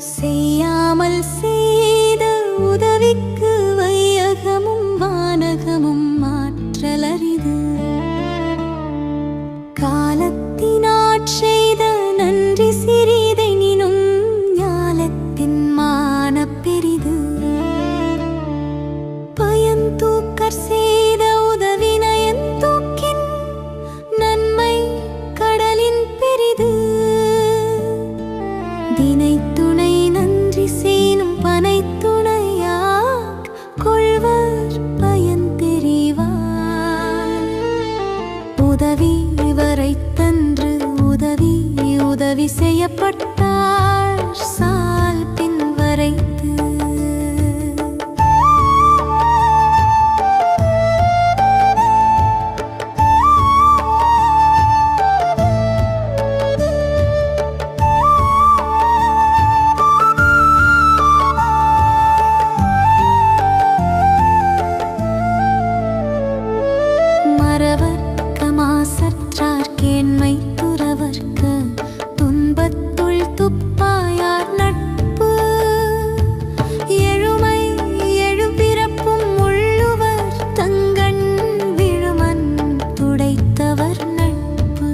செய்யாமல் செய்த உதவிக்கு வையகமும் வானகமும் மாற்றலரிது. காலத்தினாட்செய்த நன்றி சிறிதெனினும் ஞாலத்தின் மானப் பெரிது. பயந்தூக்கர் செய்த உதவினயன் தூக்கின் நன்மை கடலின் பெரிது. தினைத்துணை நன்றி செய்னும் பனைத்துணையாக் கொள்வர் பயன் தெரிவார். உதவி வரைத்தன்று உதவி செய்யப்பட்டார் சால் பின் வரைத்து. மறவர்க்க மாசற்றார் கேண்மை துறவர்க்க துன்பத்துள் துப்பாயார் நட்பு. எழுமை எழுபிறப்பும் உள்ளுவர் தங்கண் விழுமன் துடைத்தவர் நட்பு.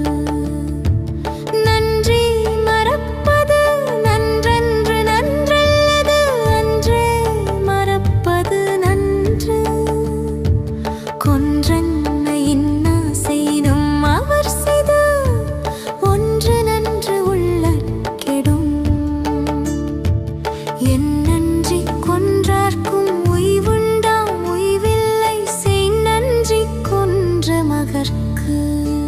நன்றி மறப்பது நன்றன்று நன்றல்லது அன்றே மறப்பது நன்று. கொன்றன் என் நன்றி கொன்றார்க்கும் உய்வுண்டாம் உய்வில்லை செய் நன்றி கொன்ற மகற்கு.